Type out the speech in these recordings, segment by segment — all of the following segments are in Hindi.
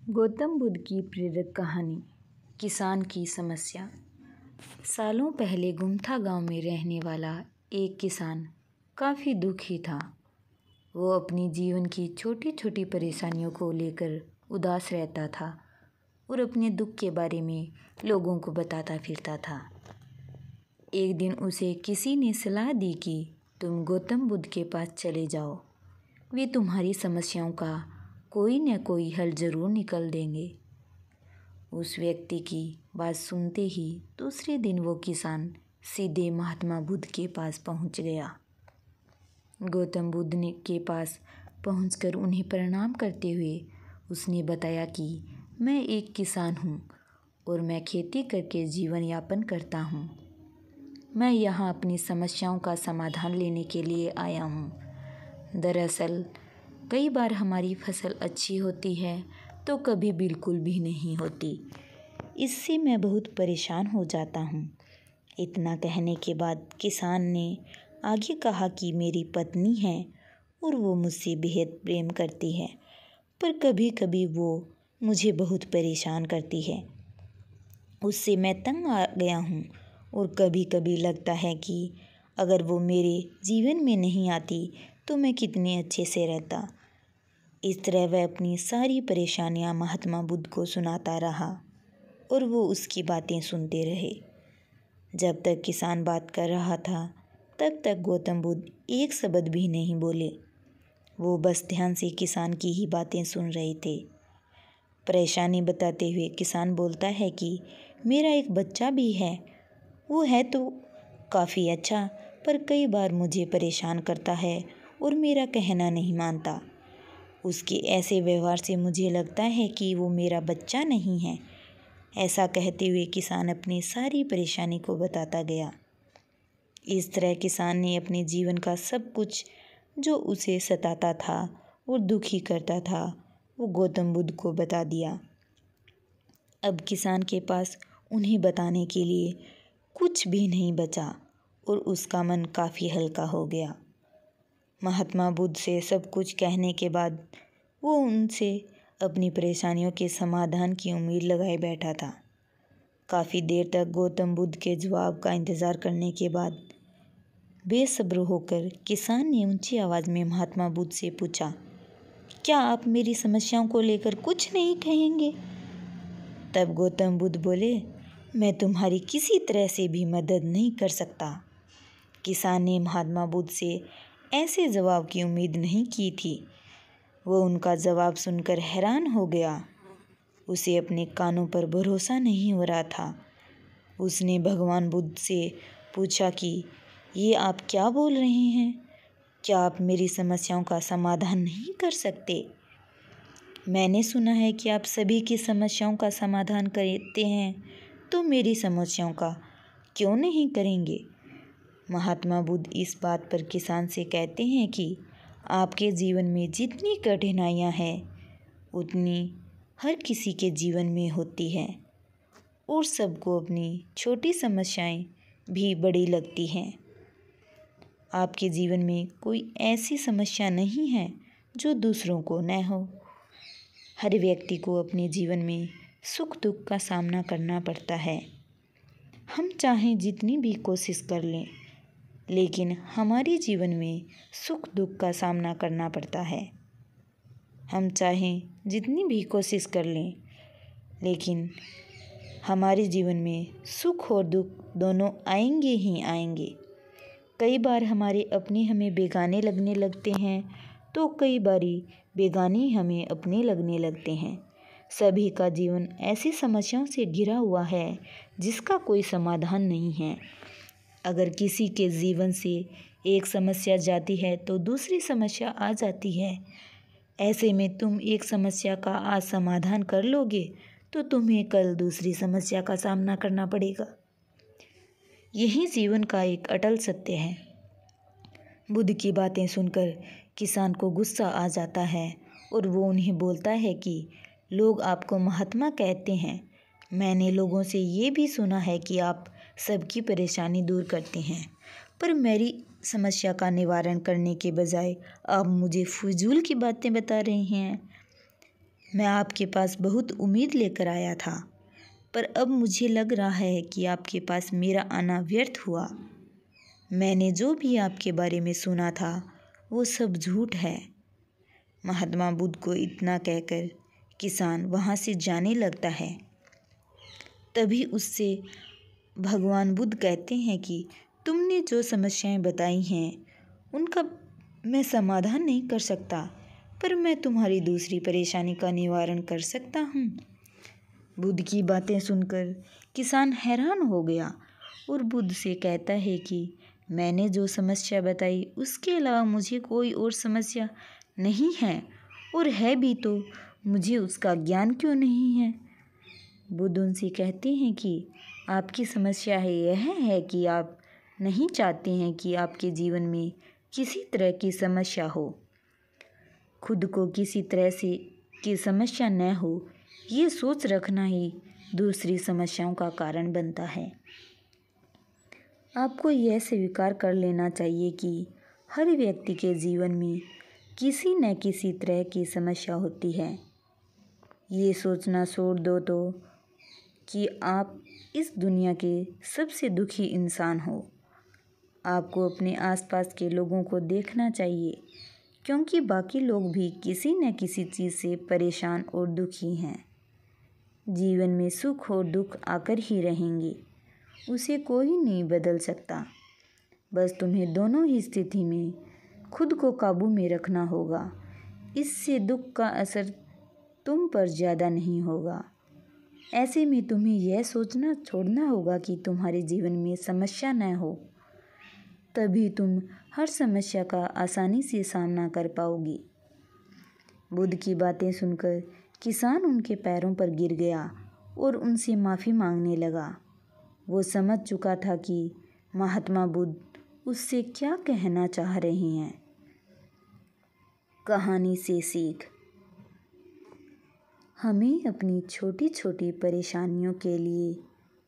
गौतम बुद्ध की प्रेरक कहानी। किसान की समस्या। सालों पहले गुमथा गांव में रहने वाला एक किसान काफ़ी दुखी था। वो अपनी जीवन की छोटी छोटी परेशानियों को लेकर उदास रहता था और अपने दुख के बारे में लोगों को बताता फिरता था। एक दिन उसे किसी ने सलाह दी कि तुम गौतम बुद्ध के पास चले जाओ, वे तुम्हारी समस्याओं का कोई न कोई हल ज़रूर निकल देंगे। उस व्यक्ति की बात सुनते ही दूसरे दिन वो किसान सीधे महात्मा बुद्ध के पास पहुंच गया। गौतम बुद्ध ने के पास पहुंचकर उन्हें प्रणाम करते हुए उसने बताया कि मैं एक किसान हूं और मैं खेती करके जीवन यापन करता हूं। मैं यहाँ अपनी समस्याओं का समाधान लेने के लिए आया हूँ। दरअसल कई बार हमारी फसल अच्छी होती है तो कभी बिल्कुल भी नहीं होती। इससे मैं बहुत परेशान हो जाता हूँ। इतना कहने के बाद किसान ने आगे कहा कि मेरी पत्नी है और वो मुझसे बेहद प्रेम करती है, पर कभी कभी वो मुझे बहुत परेशान करती है। उससे मैं तंग आ गया हूँ और कभी कभी लगता है कि अगर वो मेरे जीवन में नहीं आती तो मैं कितने अच्छे से रहता। इस तरह वह अपनी सारी परेशानियां महात्मा बुद्ध को सुनाता रहा और वो उसकी बातें सुनते रहे। जब तक किसान बात कर रहा था तब तक गौतम बुद्ध एक शब्द भी नहीं बोले। वो बस ध्यान से किसान की ही बातें सुन रहे थे। परेशानी बताते हुए किसान बोलता है कि मेरा एक बच्चा भी है। वो है तो काफ़ी अच्छा, पर कई बार मुझे परेशान करता है और मेरा कहना नहीं मानता। उसके ऐसे व्यवहार से मुझे लगता है कि वो मेरा बच्चा नहीं है। ऐसा कहते हुए किसान अपनी सारी परेशानी को बताता गया। इस तरह किसान ने अपने जीवन का सब कुछ जो उसे सताता था और दुखी करता था वो गौतम बुद्ध को बता दिया। अब किसान के पास उन्हें बताने के लिए कुछ भी नहीं बचा और उसका मन काफ़ी हल्का हो गया। महात्मा बुद्ध से सब कुछ कहने के बाद वो उनसे अपनी परेशानियों के समाधान की उम्मीद लगाए बैठा था। काफ़ी देर तक गौतम बुद्ध के जवाब का इंतज़ार करने के बाद बेसब्र होकर किसान ने ऊंची आवाज़ में महात्मा बुद्ध से पूछा, क्या आप मेरी समस्याओं को लेकर कुछ नहीं कहेंगे? तब गौतम बुद्ध बोले, मैं तुम्हारी किसी तरह से भी मदद नहीं कर सकता। किसान ने महात्मा बुद्ध से ऐसे जवाब की उम्मीद नहीं की थी। वो उनका जवाब सुनकर हैरान हो गया। उसे अपने कानों पर भरोसा नहीं हो रहा था। उसने भगवान बुद्ध से पूछा कि ये आप क्या बोल रहे हैं? क्या आप मेरी समस्याओं का समाधान नहीं कर सकते? मैंने सुना है कि आप सभी की समस्याओं का समाधान करते हैं, तो मेरी समस्याओं का क्यों नहीं करेंगे? महात्मा बुद्ध इस बात पर किसान से कहते हैं कि आपके जीवन में जितनी कठिनाइयाँ हैं उतनी हर किसी के जीवन में होती है और सबको अपनी छोटी समस्याएं भी बड़ी लगती हैं। आपके जीवन में कोई ऐसी समस्या नहीं है जो दूसरों को न हो। हर व्यक्ति को अपने जीवन में सुख दुख का सामना करना पड़ता है। हम चाहें जितनी भी कोशिश कर लें, लेकिन हमारे जीवन में सुख दुख का सामना करना पड़ता है। हम चाहें जितनी भी कोशिश कर लें, लेकिन हमारे जीवन में सुख और दुख दोनों आएंगे ही आएंगे। कई बार हमारे अपने हमें बेगाने लगने लगते हैं तो कई बारी बेगाने हमें अपने लगने लगते हैं। सभी का जीवन ऐसी समस्याओं से घिरा हुआ है जिसका कोई समाधान नहीं है। अगर किसी के जीवन से एक समस्या जाती है तो दूसरी समस्या आ जाती है। ऐसे में तुम एक समस्या का आज समाधान कर लोगे तो तुम्हें कल दूसरी समस्या का सामना करना पड़ेगा। यही जीवन का एक अटल सत्य है। बुद्ध की बातें सुनकर किसान को गुस्सा आ जाता है और वो उन्हें बोलता है कि लोग आपको महात्मा कहते हैं। मैंने लोगों से ये भी सुना है कि आप सबकी परेशानी दूर करते हैं, पर मेरी समस्या का निवारण करने के बजाय आप मुझे फजूल की बातें बता रहे हैं। मैं आपके पास बहुत उम्मीद लेकर आया था, पर अब मुझे लग रहा है कि आपके पास मेरा आना व्यर्थ हुआ। मैंने जो भी आपके बारे में सुना था वो सब झूठ है। महात्मा बुद्ध को इतना कहकर किसान वहाँ से जाने लगता है। तभी उससे भगवान बुद्ध कहते हैं कि तुमने जो समस्याएं बताई हैं उनका मैं समाधान नहीं कर सकता, पर मैं तुम्हारी दूसरी परेशानी का निवारण कर सकता हूँ। बुद्ध की बातें सुनकर किसान हैरान हो गया और बुद्ध से कहता है कि मैंने जो समस्या बताई उसके अलावा मुझे कोई और समस्या नहीं है, और है भी तो मुझे उसका ज्ञान क्यों नहीं है। बुद्ध उनसे कहते हैं कि आपकी समस्या यह है कि आप नहीं चाहते हैं कि आपके जीवन में किसी तरह की समस्या हो। खुद को किसी तरह से की समस्या न हो, ये सोच रखना ही दूसरी समस्याओं का कारण बनता है। आपको यह स्वीकार कर लेना चाहिए कि हर व्यक्ति के जीवन में किसी न किसी तरह की समस्या होती है। ये सोचना छोड़ दो तो कि आप इस दुनिया के सबसे दुखी इंसान हो। आपको अपने आसपास के लोगों को देखना चाहिए, क्योंकि बाकी लोग भी किसी न किसी चीज़ से परेशान और दुखी हैं। जीवन में सुख और दुख आकर ही रहेंगे, उसे कोई नहीं बदल सकता। बस तुम्हें दोनों ही स्थिति में खुद को काबू में रखना होगा। इससे दुख का असर तुम पर ज़्यादा नहीं होगा। ऐसे में तुम्हें यह सोचना छोड़ना होगा कि तुम्हारे जीवन में समस्या न हो, तभी तुम हर समस्या का आसानी से सामना कर पाओगी। बुद्ध की बातें सुनकर किसान उनके पैरों पर गिर गया और उनसे माफ़ी मांगने लगा। वो समझ चुका था कि महात्मा बुद्ध उससे क्या कहना चाह रहे हैं। कहानी से सीख। हमें अपनी छोटी छोटी परेशानियों के लिए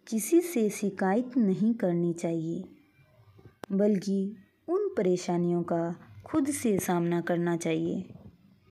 किसी से शिकायत नहीं करनी चाहिए, बल्कि उन परेशानियों का खुद से सामना करना चाहिए।